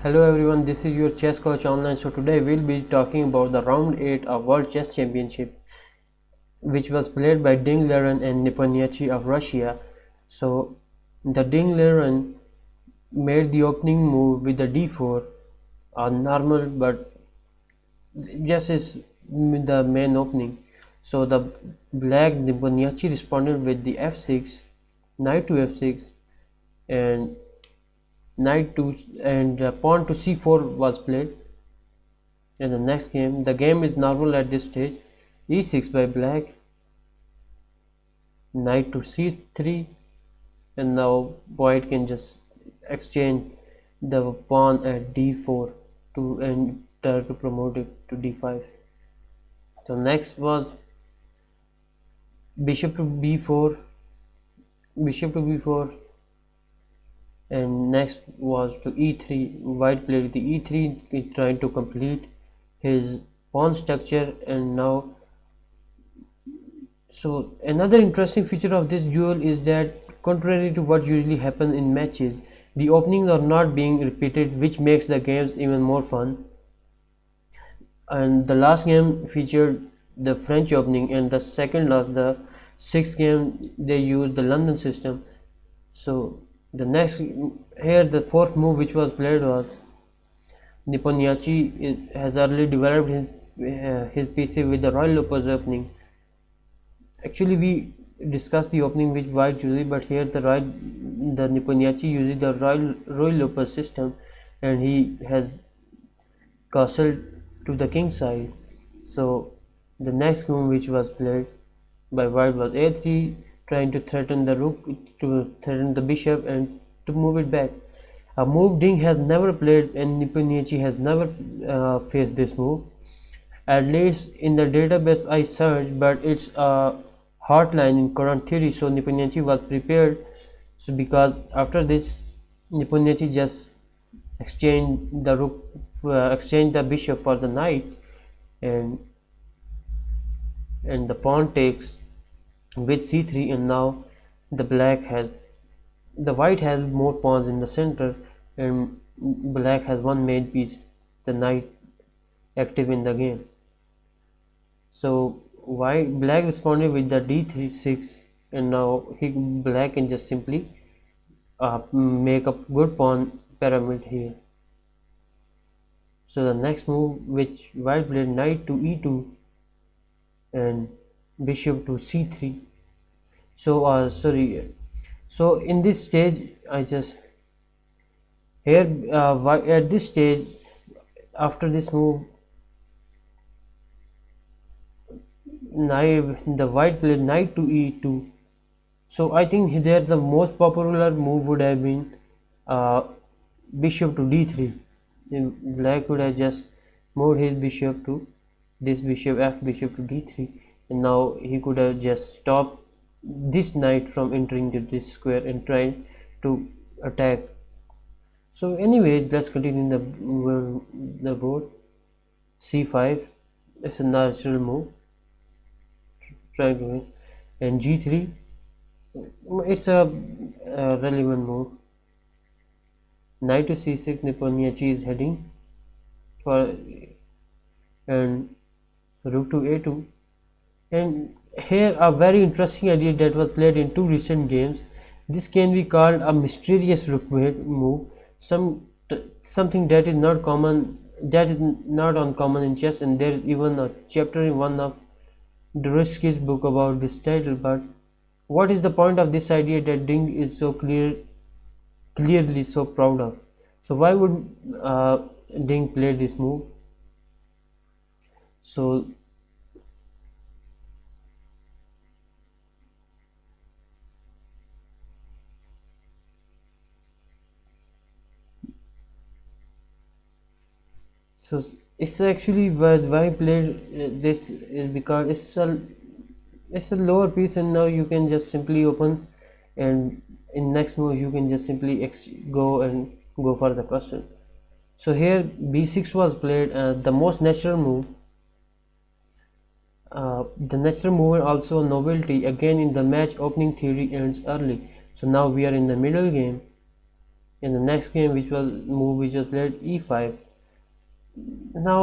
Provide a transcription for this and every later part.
Hello everyone, this is your chess coach online. So today we'll be talking about the round 8 of World Chess Championship, which was played by Ding Liren and Nepomniachtchi of Russia. So the Ding Liren made the opening move with the d4, normal, but just is the main opening. So the black Nepomniachtchi responded with the f6, knight to f6, and knight to and pawn to c4 was played. In the next game, the game is normal at this stage. e6 by black, knight to c3, and now white can just exchange the pawn at d4 to and try to promote it to d5. So next was bishop to b4, bishop to b4, and next was to e3. White played the e3, trying to complete his pawn structure, and now so another interesting feature of this duel is that contrary to what usually happens in matches, the openings are not being repeated, which makes the games even more fun. And the last game featured the French opening, and the second last, the sixth game, they used the London system. So the next here, the fourth move which was played was Nepomniachtchi has already developed his PC with the Royal Lopez opening. Actually, we discussed the opening which white uses, but here the Nepomniachtchi uses the Royal Lopez system, and he has castle to the king side. So the next move which was played by white was a3, trying to threaten the rook, to threaten the bishop and to move it back. A move Ding has never played, and Nepomniachtchi has never faced this move. At least in the database I searched, but it's a hotline in current theory, so Nepomniachtchi was prepared. So because after this, Nepomniachtchi just exchanged the rook, exchanged the bishop for the knight, and the pawn takes with c3, and now the white has more pawns in the center, and black has one main piece, the knight, active in the game. So black responded with the d6, and now black can just simply make a good pawn pyramid here. So the next move which white played, knight to e2 and bishop to c3. So so in this stage, I just here at this stage, after this move, the white played knight to e2. So I think there the most popular move would have been bishop to d3. And black would have just moved his bishop to this bishop, f bishop to d3, and now he could have just stopped this knight from entering this square and trying to attack. So anyway, let's continue the board. c5, it's a natural move, trying to win, and g3, it's a relevant move. Knight to c6, Nepomniachtchi is heading for, and rook to a2, and here a very interesting idea that was played in two recent games. This can be called a mysterious rook move, something that is not uncommon in chess, and there is even a chapter in one of Dostoevsky's book about this title. But what is the point of this idea that Ding is so clearly so proud of? So why would Ding play this move? So it's actually why I played this is because it's a lower piece, and now you can just simply open, and in next move you can just simply go for the castle. So here b6 was played, the most natural move, the natural move, also a novelty. Again, in the match, opening theory ends early. So now we are in the middle game, in the next game, which was move which was played e5. Now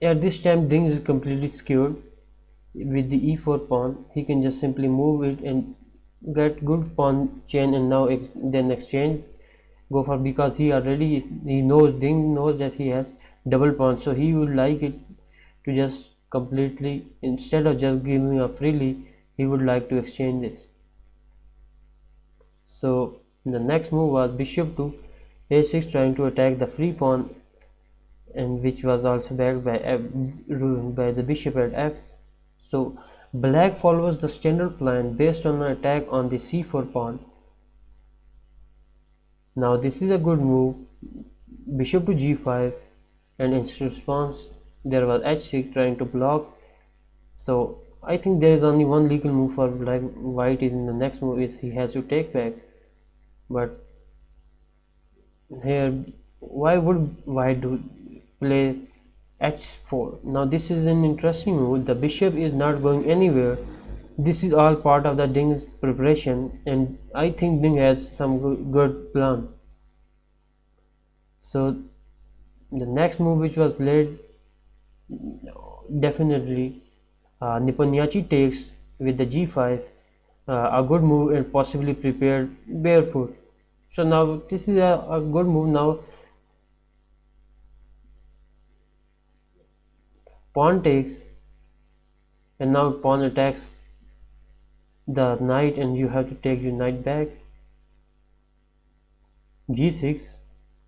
at this time Ding is completely secured with the e4 pawn. He can just simply move it and get good pawn chain, and now then exchange go for, because he knows, Ding knows that he has double pawn, so he would like it to just completely, instead of just giving up freely, he would like to exchange this. So the next move was bishop to a6, trying to attack the free pawn, and which was also backed by by the bishop at f. So black follows the standard plan based on an attack on the c4 pawn. Now this is a good move, bishop to g5, and in response there was h6 trying to block. So I think there is only one legal move for black. White is in the next move is he has to take back, but here why would white do play h4? Now this is an interesting move. The bishop is not going anywhere. This is all part of the Ding preparation, and I think Ding has some good plan. So the next move which was played, definitely Nepomniachtchi takes with the g5, a good move and possibly prepared barefoot. So now this is a good move. Now pawn takes, and now pawn attacks the knight, and you have to take your knight back. g6,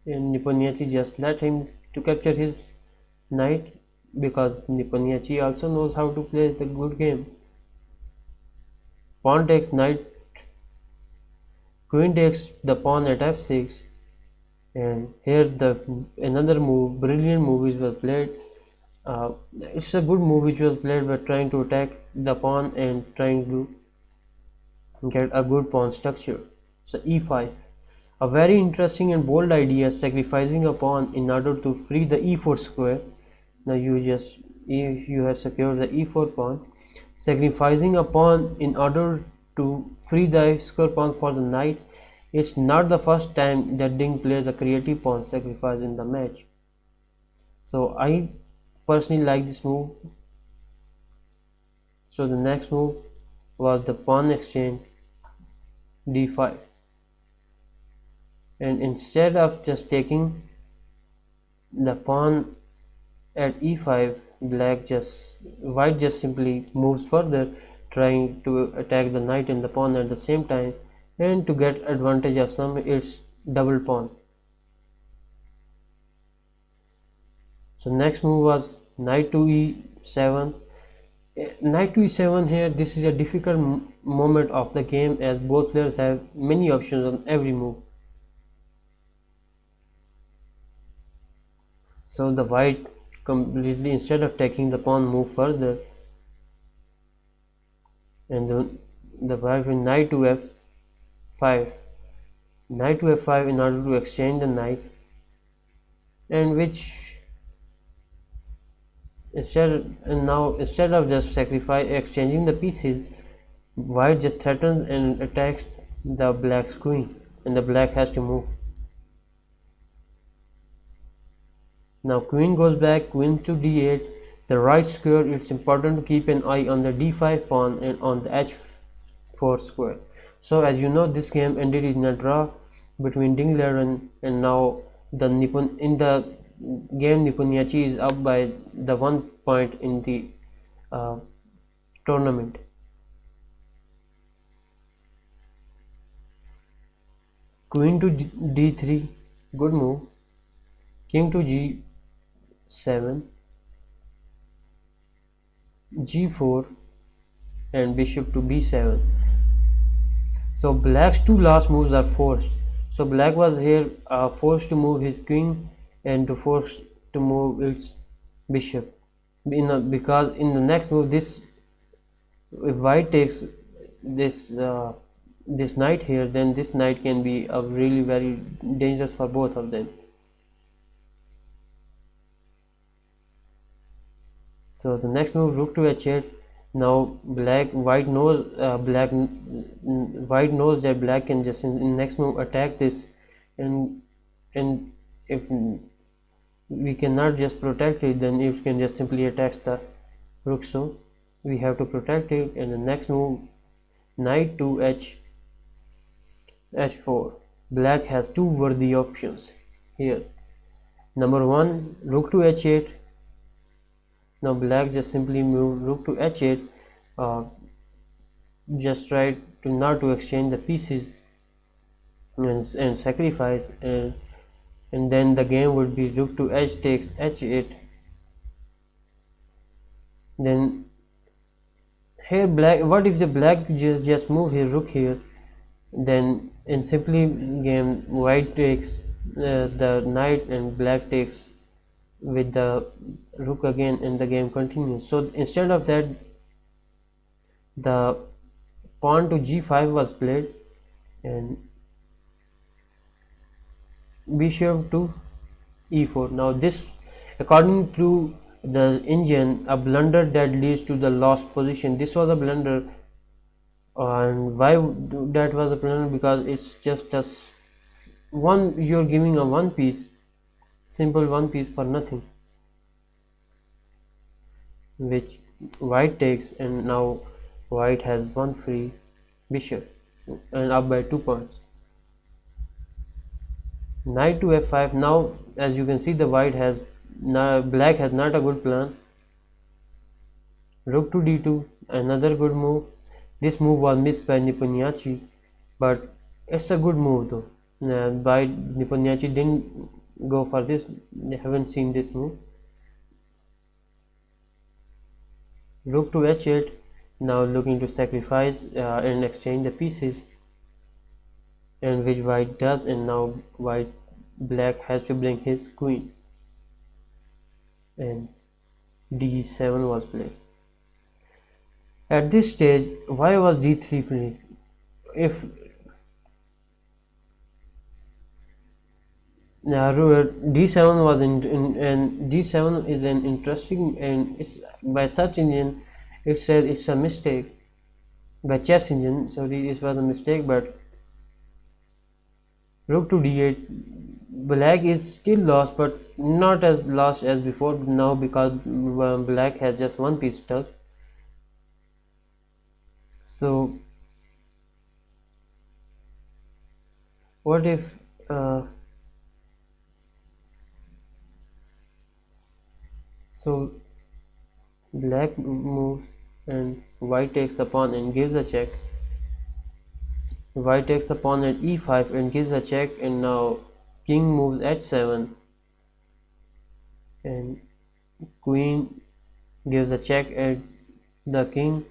and Nepomniachtchi just let him to capture his knight, because Nepomniachtchi also knows how to play the good game. Pawn takes knight, queen takes the pawn at f6, and here the another move, brilliant move was played. It's a good move which was played by trying to attack the pawn and trying to get a good pawn structure. So e5, a very interesting and bold idea, sacrificing a pawn in order to free the e4 square. Now you have secured the e4 pawn, sacrificing a pawn in order to free the square pawn for the knight. It's not the first time that Ding plays a creative pawn sacrifice in the match. So I personally like this move. So the next move was the pawn exchange d5, and instead of just taking the pawn at e5, white just simply moves further, trying to attack the knight and the pawn at the same time, and to get advantage of its double pawn. So next move was knight to e7. Knight to e7 here, this is a difficult moment of the game, as both players have many options on every move. So the white completely, instead of taking the pawn, move further, and the white will knight to f5, knight to f5 in order to exchange the knight, and which instead of just exchanging the pieces, white just threatens and attacks the black's queen, and the black has to move. Now queen goes back, queen to d8, the right square. It's important to keep an eye on the d5 pawn and on the h4 square. So as you know, this game ended in a draw between Ding Liren, and now in the game Nepomniachtchi is up by the 1 point in the tournament. Queen to d3, good move. King to g7, g4, and bishop to b7. So black's two last moves are forced. So black was here forced to move his king and forced to move its bishop, because in the next move, if white takes this knight here, then this knight can be really very dangerous for both of them. So the next move, rook to h8. Now white knows that black can just in next move attack this, and and if we cannot just protect it, then it can just simply attack the rook. So we have to protect it. And the next move, knight to h4. Black has two worthy options here. Number one, rook to h8. Now black just simply move rook to h8, just try to not to exchange the pieces and sacrifice, and then the game would be rook to h takes h8. Then here black, what if the black just move here rook here, then in simply game white takes the knight and black takes with the rook again, and the game continues. So instead of that, the pawn to g5 was played, and bishop to e4. Now this, according to the Indian, a blunder that leads to the lost position. This was a blunder, and why that was a blunder? Because it's just a one, you're giving a one piece, simple one piece for nothing, which white takes, and now white has one free bishop and up by 2 points. Knight to f5. Now as you can see, the white has black has not a good plan. Rook to d2, another good move. This move was missed by Nepomniachtchi, but it's a good move though. By Nepomniachtchi didn't go for this. They haven't seen this move. Rook to h8. Now looking to sacrifice and exchange the pieces, and which white does, and now black has to bring his queen, and d7 was played. At this stage, why was d3 played? If d7 was and d7 is an interesting, and it's by search engine it said it's a mistake. By chess engine, sorry, it was a mistake. But rook to d8, black is still lost, but not as lost as before now, because black has just one piece stuck. So what if so black moves and white takes the pawn and gives a check. White takes the pawn at e5 and gives a check, and now king moves h7 and queen gives a check at the king,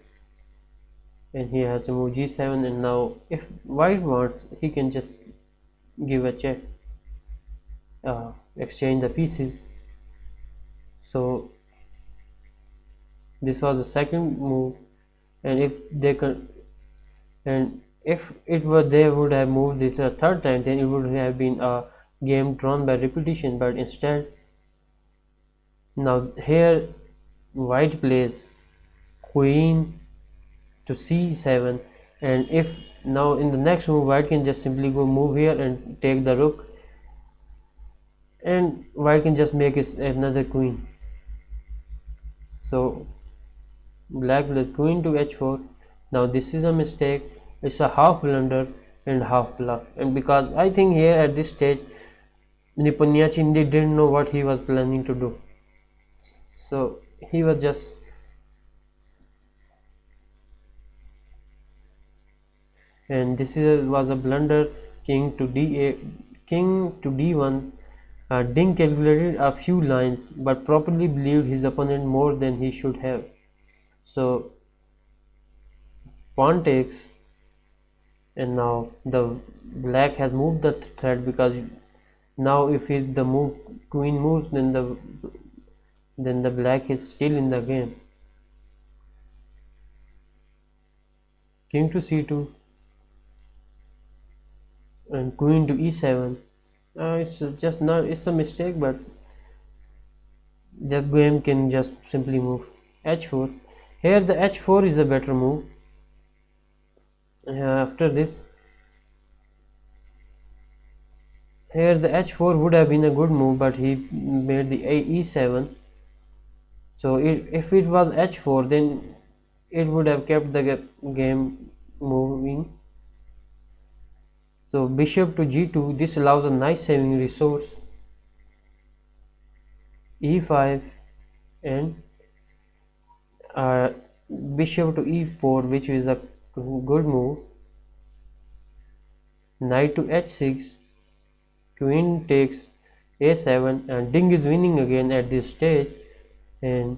and he has to move g7, and now if white wants, he can just give a check, exchange the pieces. So this was the second move, and if they could, and if it were they would have moved this a third time, then it would have been a game drawn by repetition. But instead, now here white plays queen to c7, and if now in the next move white can just simply go move here and take the rook, and white can just make another queen. So black plays queen to h4. Now this is a mistake. It's a half blunder and half bluff, and because I think here at this stage Nepomniachtchi didn't know what he was planning to do, so he was just and this was a blunder. King to d8, king to d1. Ding calculated a few lines, but probably believed his opponent more than he should have. So pawn takes, and now the black has moved the thread, because now if the move queen moves, then the black is still in the game. King to c2 and queen to e7. It's just not, it's a mistake, but the game can just simply move h4. Here the h4 is a better move. After this, Here the h4 would have been a good move, but he made the e7. So if it was h4, then it would have kept the game moving. So bishop to g2, this allows a nice saving resource. e5 and uh, bishop to e4, which is a good move. Knight to h6, queen takes a7, and Ding is winning again at this stage. And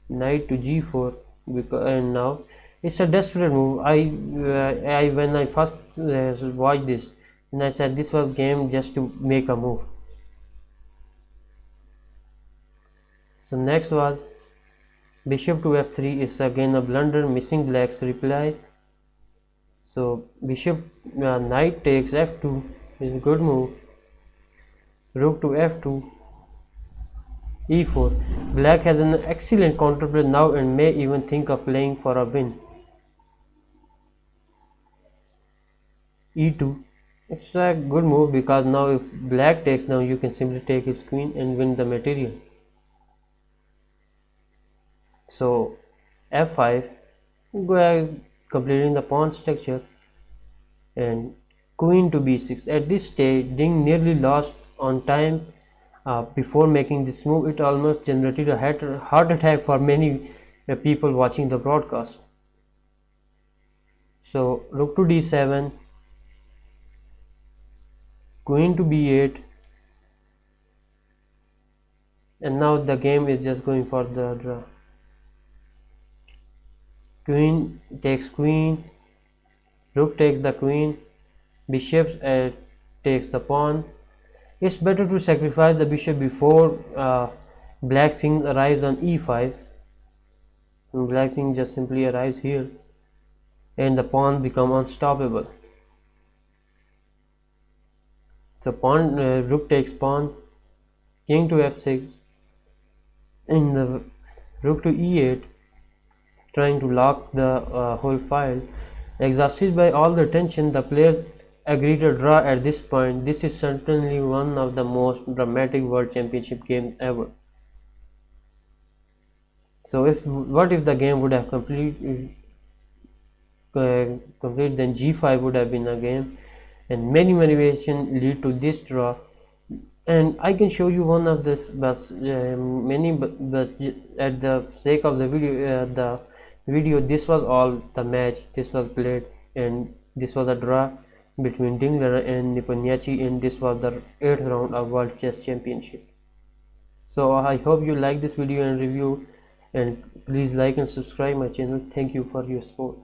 knight to g4, and now it's a desperate move. I when I first watched this, and I said this was game just to make a move. So next was bishop to f3 is again a blunder, missing black's reply. So bishop knight takes f2 is a good move. Rook to f2, e4. Black has an excellent counterplay now and may even think of playing for a win. e2. It's a good move because now if black takes, now you can simply take his queen and win the material. So f5, completing the pawn structure, and queen to b6. At this stage, Ding nearly lost on time before making this move. It almost generated a heart attack for many people watching the broadcast. So rook to d7, queen to b8, and now the game is just going for the draw. Queen takes queen, rook takes the queen, bishop takes the pawn. It's better to sacrifice the bishop before black king arrives on e5. And black king just simply arrives here and the pawn become unstoppable. So pawn rook takes pawn, king to f6, and the rook to e8, trying to lock the whole file. Exhausted by all the tension, the players agree to draw at this point. This is certainly one of the most dramatic World Championship games ever. So what if the game would have complete, then g5 would have been a game, and many variations lead to this draw. And I can show you one of this, but but at the sake of the video, this was all the match. This was played, and this was a draw between Ding Liren and Nepomniachtchi, and this was the 8th round of World Chess Championship. So I hope you like this video and review, and please like and subscribe my channel. Thank you for your support.